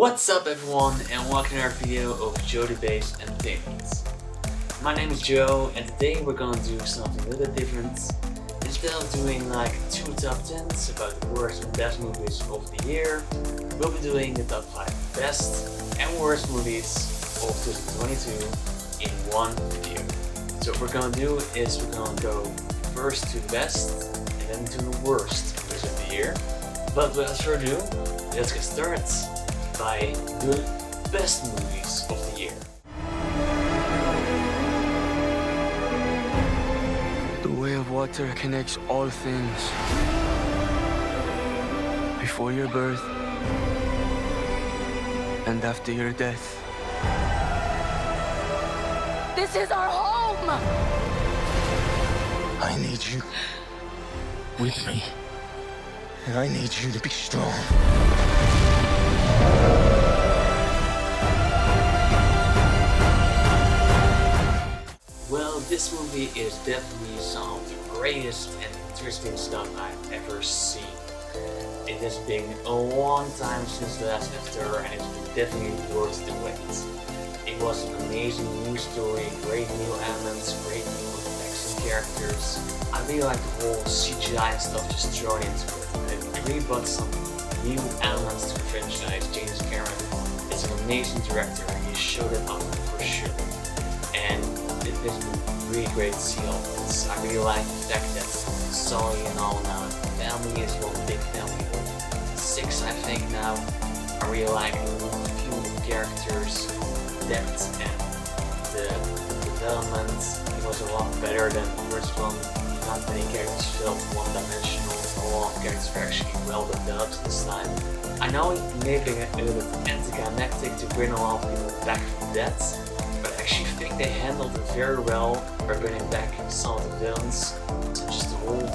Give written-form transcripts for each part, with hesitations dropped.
What's up everyone, and welcome to our video of Joe the Bass and Things. My name is Joe, and today we're gonna do something a little bit different. Instead of doing like 2 top 10s about the worst and best movies of the year, we'll be doing the top 5 best and worst movies of 2022 in one video. So what we're gonna do is we're gonna go first to the best and then to the worst movies of the year. But without further ado, let's get started by the best movies of the year. The way of water connects all things. Before your birth and after your death. This is our home! I need you with me. And I need you to be strong. Well, this movie is definitely some of the greatest and interesting stuff I've ever seen. It has been a long time since the last After, and it's been definitely worth the wait. It was an amazing new story, great new elements, great new effects and characters. I really like the whole CGI stuff just thrown into it. I agree, but some new elements to the franchise. James Cameron is an amazing director, and he showed it off for sure. And it has been really great to see all this. I really like the fact that Sully and all now family is one big family of 6, I think now. I really like a few characters, depth, and the development. It was a lot better than the first one. Not many characters felt one-dimensional. A lot of characters were actually well developed this time. I know it may be a little bit anticlimactic to bring a lot of people back from death, but I actually think they handled it very well by bringing back some of the villains. So just the whole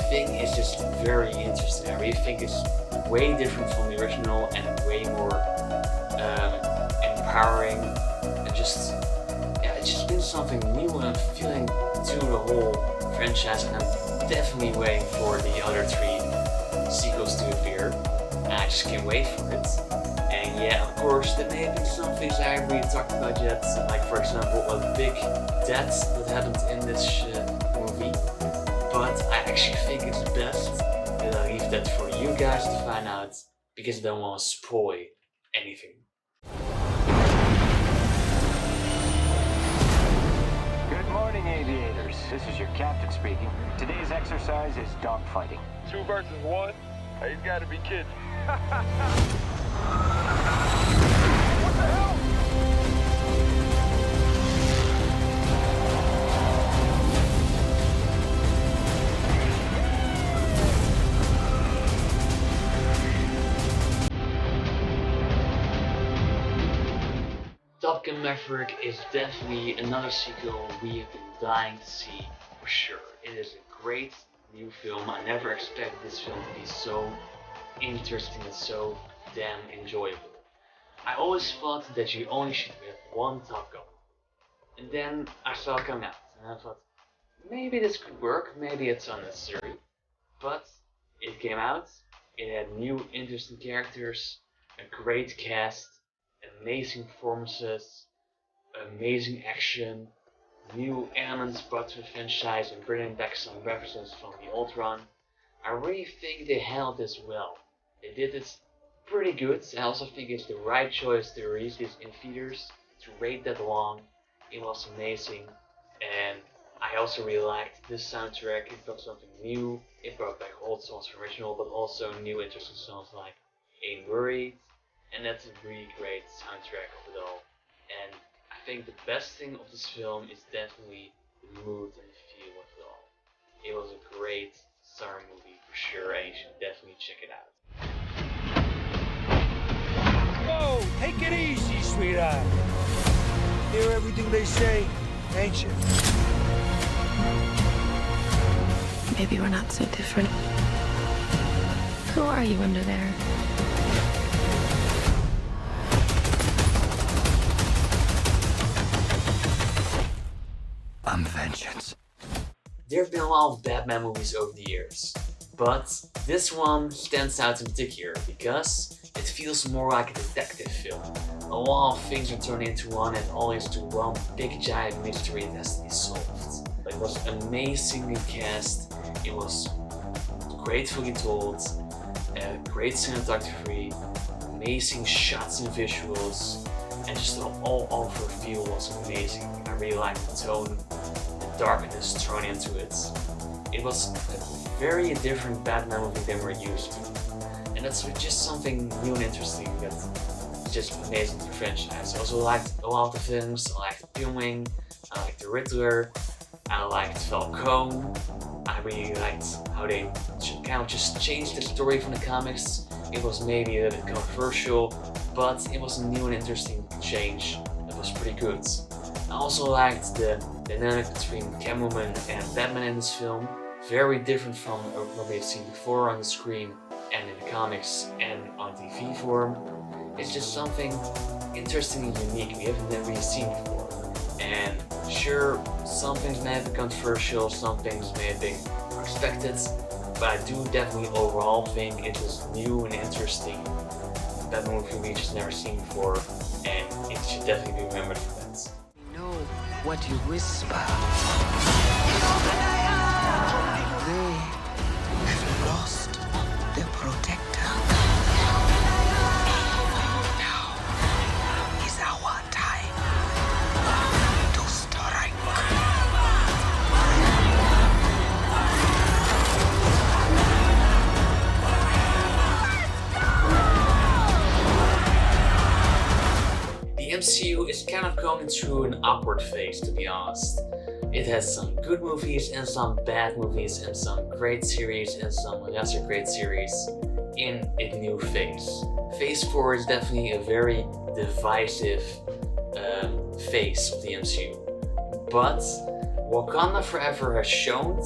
thing is just very interesting. I really think it's way different from the original and way more empowering, and just it's just been something new, and I'm feeling to the whole franchise, and I'm definitely waiting for the other 3 sequels to appear. And I just can't wait for it. And yeah, of course, there may have been some things I haven't really talked about yet, like for example a big death that happened in this movie. But I actually think it's best that I leave that for you guys to find out, because I don't want to spoil anything. Good morning, aviators. This is your captain speaking. Today's exercise is dogfighting. 2 versus 1? Hey, he's gotta be kidding. What the hell? Top Gun Maverick is definitely another sequel we have been dying to see for sure. It is a great new film. I never expected this film to be so interesting and so damn enjoyable. I always thought that you only should have one Top Gun. And then I saw it come out, and I thought, maybe this could work, maybe it's unnecessary. But it came out, it had new interesting characters, a great cast, amazing performances, amazing action, new elements brought to the franchise, and bringing back some references from the old run. I really think they handled this well. They did this pretty good. I also think it's the right choice to release this in theaters, to wait that long. It was amazing, and I also really liked this soundtrack. It brought something new. It brought back old songs from original, but also new interesting songs like Ain't Worried. And that's a really great soundtrack of it all. And I think the best thing of this film is definitely the mood and the feel of it all. It was a great summer movie for sure, and you should definitely check it out. Whoa, take it easy, sweetheart. Hear everything they say, ain't you? Maybe we're not so different. Who are you under there? I'm vengeance. There have been a lot of Batman movies over the years, but this one stands out in particular because It feels more like a detective film. A lot of things are turned into one and all is to one big giant mystery that has to be solved. But it was amazingly cast, it was gratefully told, great cinematography, amazing shots and visuals, and just the all-over feel was amazing. I really liked the tone, the darkness thrown into it. It was a very different Batman movie than we're used to. And that's just something new and interesting that's just amazing to the franchise. I also liked a lot of the films. I liked the filming, I liked the Riddler, I liked Falcone. I really liked how they kind of just changed the story from the comics. It was maybe a little bit controversial, but it was a new and interesting change that was pretty good. I also liked the dynamic between Catwoman and Batman in this film. Very different from what we've seen before on the screen and in the comics and on TV form. It's just something interesting and unique we haven't really seen before. And sure, some things may have been controversial, some things may have been expected, but I do definitely overall think it was new and interesting. That movie we just never seen before, and it should definitely be remembered for that. I know what you whisper. They have lost their protector. Now is our time to strike. The MCU is kind of going through an awkward phase, to be honest. It has some good movies and some bad movies and some great series and some lesser great series in a new phase. Phase 4 is definitely a very divisive phase of the MCU. But Wakanda Forever has shown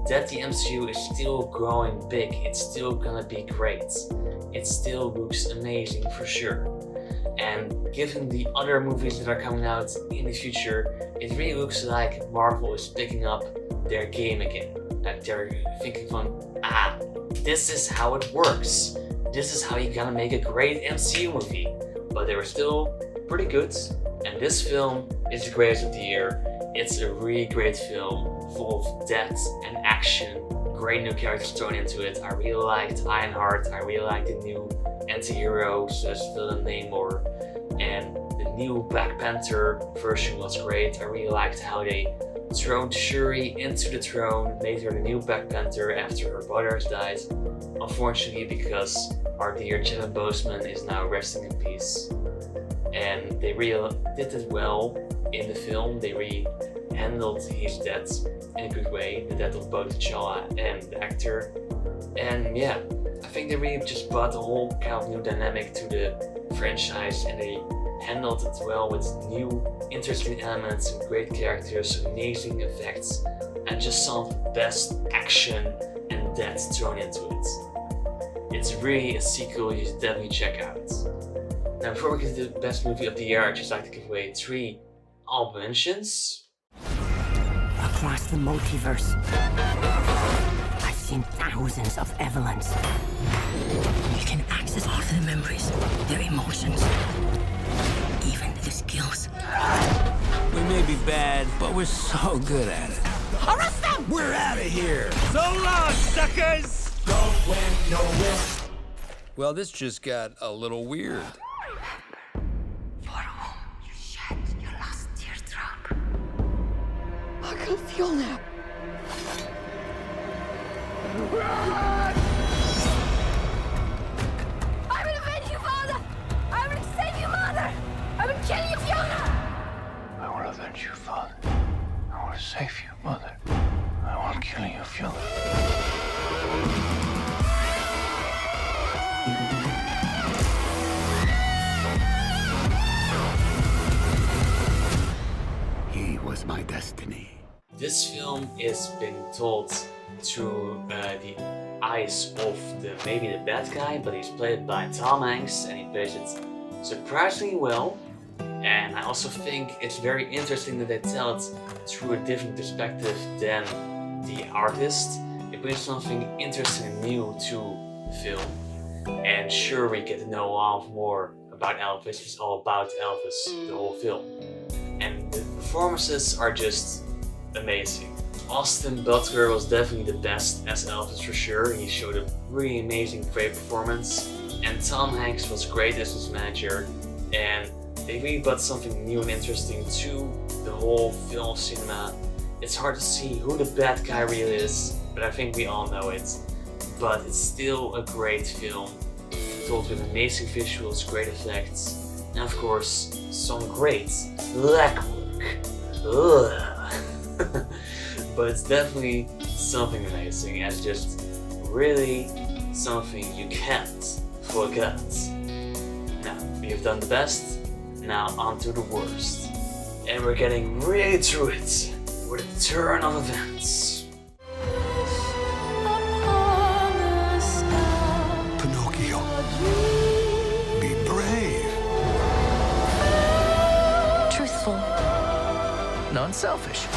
that the MCU is still growing big. It's still gonna be great. It still looks amazing for sure. And given the other movies that are coming out in the future, it really looks like Marvel is picking up their game again. Like they're thinking this is how it works. This is how you're gonna make a great MCU movie. But they were still pretty good. And this film is the greatest of the year. It's a really great film, full of depth and action. Great new characters thrown into it. I really liked Ironheart. I really liked the new anti-hero, such as Villain Namor, and the new Black Panther version was great. I really liked how they throned Shuri into the throne, made her the new Black Panther after her brothers died. Unfortunately, because our dear Chadwick Boseman is now resting in peace. And they really did it well in the film. They really handled his death in a good way, the death of both T'Challa and the actor. And yeah, I think they really just brought a whole kind of new dynamic to the franchise, and they handled it well with new interesting elements and great characters, amazing effects, and just some of the best action and depth thrown into it. It's really a sequel you should definitely check out. Now before we get to the best movie of the year, I'd just like to give away 3 honorable mentions. Across the multiverse, I've seen thousands of Evelyns. You can access all their memories, their emotions, even their skills. We may be bad, but we're so good at it. Arrest them! We're out of here. So long, suckers! Going nowhere. Well, this just got a little weird. For whom you shed your last teardrop. I can feel that. I will avenge you, Father! I will save you, Mother! I will kill you, Fiona! I will avenge you, Father. I will save you, Mother. I will kill you, Fiona. He was my destiny. This film is been told through the eyes of maybe the bad guy, but he's played by Tom Hanks and he plays it surprisingly well. And I also think it's very interesting that they tell it through a different perspective than the artist. It brings something interesting and new to the film. And sure, we get to know a lot more about Elvis. It's all about Elvis, the whole film. And the performances are just amazing. Austin Butler was definitely the best as Elvis for sure. He showed a really amazing, great performance. And Tom Hanks was great as his manager. And they really brought something new and interesting to the whole film cinema. It's hard to see who the bad guy really is, but I think we all know it. But it's still a great film, told with amazing visuals, great effects, and of course, some great leg work. But it's definitely something amazing, and just really something you can't forget. Now, we have done the best, now on to the worst. And we're getting really through it, with a turn of events. Pinocchio, be brave. Truthful. Non-selfish.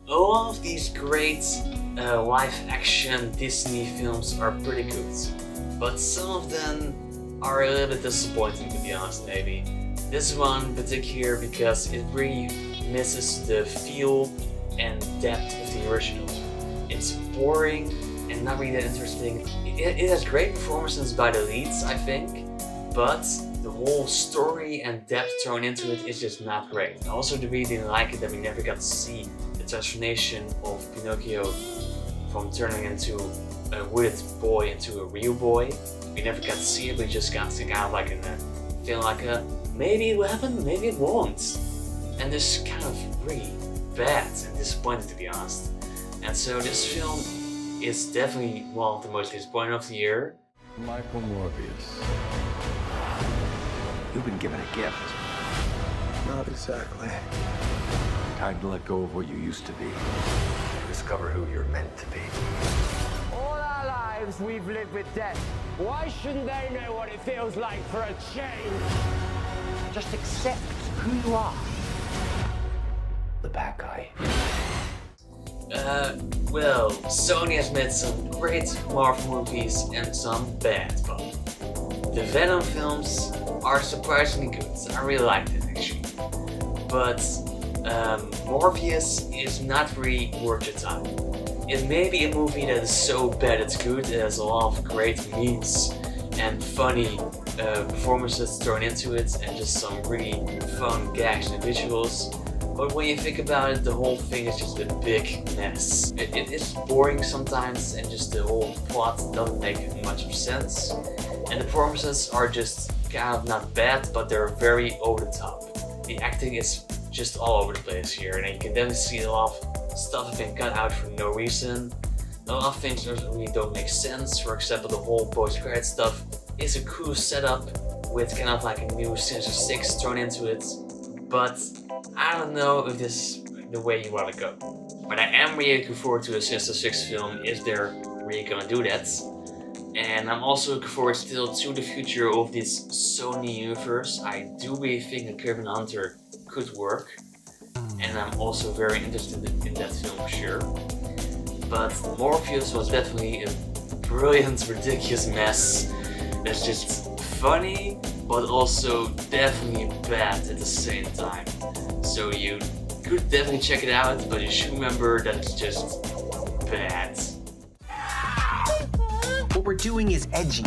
All of these great live-action Disney films are pretty good, but some of them are a little bit disappointing, to be honest, maybe. This one in particular because it really misses the feel and depth of the original. It's boring and not really that interesting. It has great performances by the leads, I think, but the whole story and depth thrown into it is just not great. I also really didn't like it that we never got to see the transformation of Pinocchio from turning into a wooden boy into a real boy. We never got to see it, we just got to kind of like in a feeling like a maybe it will happen, maybe it won't. And this is kind of really bad and disappointing, to be honest. And so this film is definitely one of the most disappointing of the year. Michael Morbius. You've been given a gift. Not exactly. Time to let go of what you used to be. Discover who you're meant to be. All our lives we've lived with death. Why shouldn't they know what it feels like for a change? Just accept who you are. The bad guy. Well, Sony has made some great Marvel movies and some bad, but the Venom films are surprisingly good. I really liked it, actually. But Morbius is not really worth your time. It may be a movie that is so bad it's good. It has a lot of great memes and funny performances thrown into it, and just some really fun gags and visuals. But when you think about it, the whole thing is just a big mess. It is boring sometimes, and just the whole plot doesn't make much of sense. And the performances are just kind of not bad, but they're very over the top. The acting is just all over the place here, and you can definitely see a lot of stuff has been cut out for no reason. A lot of things really don't make sense. For example, the whole post-credit stuff is a cool setup with kind of like a new Sinister Six thrown into it, but I don't know if this is the way you want to go. But I am really looking forward to a Sinister Six film if they're really gonna do that. And I'm also looking forward still to the future of this Sony universe. I do really think that Kevin Hunter could work, and I'm also very interested in that film for sure. But Morbius was definitely a brilliant, ridiculous mess that's just funny, but also definitely bad at the same time. So you could definitely check it out, but you should remember that it's just bad. What we're doing is edgy.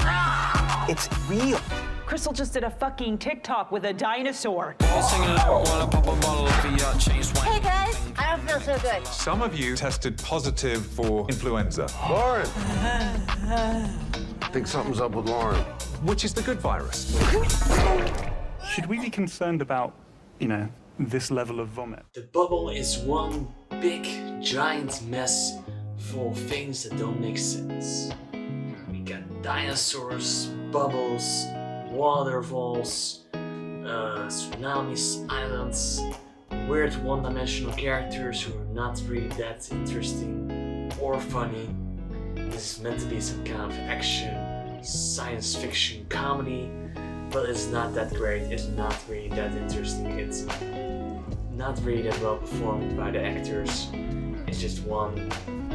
It's real. Crystal just did a fucking TikTok with a dinosaur. Hey guys, I don't feel so good. Some of you tested positive for influenza. Lauren! Think something's up with Lauren. Which is the good virus. Should we be concerned about, this level of vomit? The bubble is one big, giant mess full of things that don't make sense. We got dinosaurs, bubbles, waterfalls, tsunamis, islands, weird one-dimensional characters who are not really that interesting or funny. This is meant to be some kind of action, science fiction comedy, but it's not that great, it's not really that interesting, it's not really that well performed by the actors. It's just one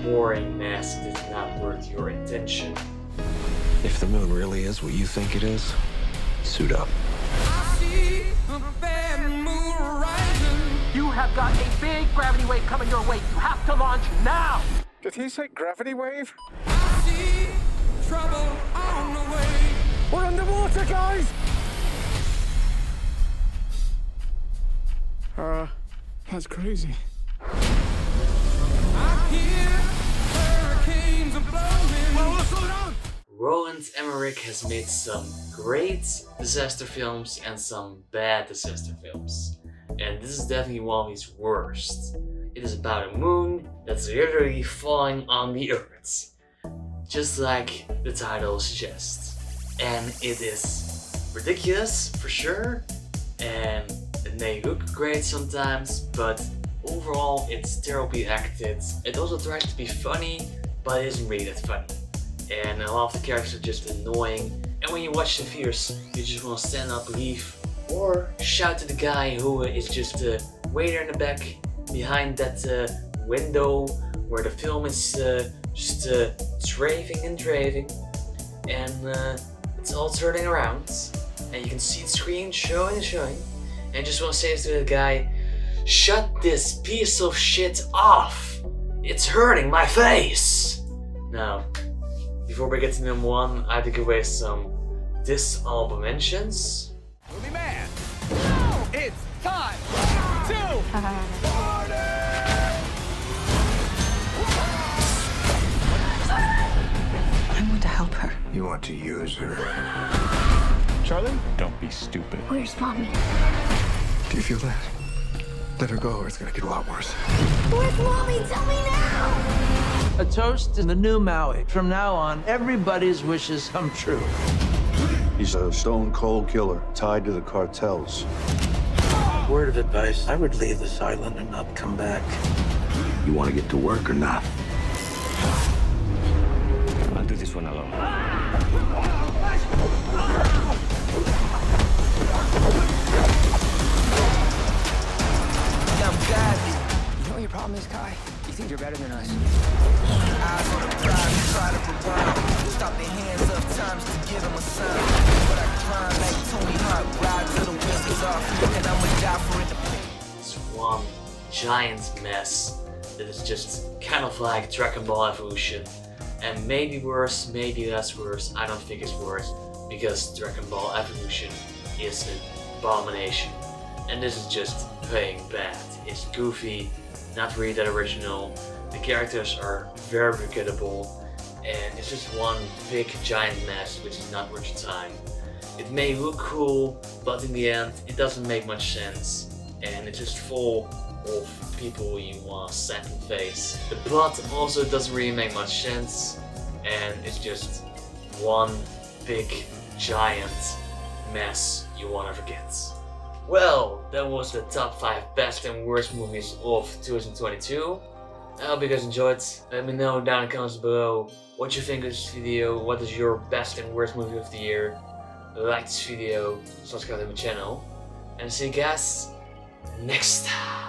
boring mess that is not worth your attention. If the moon really is what you think it is, suit up. You have got a big gravity wave coming your way. You have to launch now! Did he say gravity wave? Trouble on the way. We're underwater, guys! That's crazy. I hear hurricanes are blowing. Well, slow down! Roland Emmerich has made some great disaster films and some bad disaster films. And this is definitely one of his worst. It is about a moon that's literally falling on the earth. Just like the title suggests. And it is ridiculous for sure. And it may look great sometimes, but overall it's terribly acted. It also tries to be funny, but it isn't really that funny. And a lot of the characters are just annoying. And when you watch the theaters, you just want to stand up, leave, or shout to the guy who is just a waiter in the back behind that window where the film is just draving and draving. And it's all turning around. And you can see the screen showing and showing. And I just want to say to the guy, shut this piece of shit off! It's hurting my face! Now, before we get to number one, I have to give away some Dishonorable Mentions. Movie man! No! It's time to party! I want to help her. You want to use her. Charlie? Don't be stupid. Where's Mommy? Do you feel that? Let her go or it's gonna get a lot worse. Where's Mommy? Tell me now! A toast in the new Maui. From now on, everybody's wishes come true. He's a stone-cold killer tied to the cartels. Word of advice, I would leave this island and not come back. You want to get to work or not? I'll do this one alone. You know what your problem is, Kai? You think you're better than us. Eyes on the prize, try to rewind. Stop their hands up times to give them a sign. But I climb like Tony Hawk, ride till the whistles off, and I'ma die for it to pay. It's one giant mess that is just kind of like Dragon Ball Evolution. And maybe worse, maybe less worse. I don't think it's worse because Dragon Ball Evolution is an abomination. And this is just plain bad. It's goofy, not really that original. The characters are very forgettable, and it's just one big giant mess which is not worth your time. It may look cool, but in the end it doesn't make much sense, and it's just full of people you want to slap in the face. The plot also doesn't really make much sense, and it's just one big giant mess you want to forget. Well, that was the top 5 best and worst movies of 2022. I hope you guys enjoyed. Let me know down in the comments below what you think of this video, what is your best and worst movie of the year. Like this video, subscribe to my channel, and see you guys next time.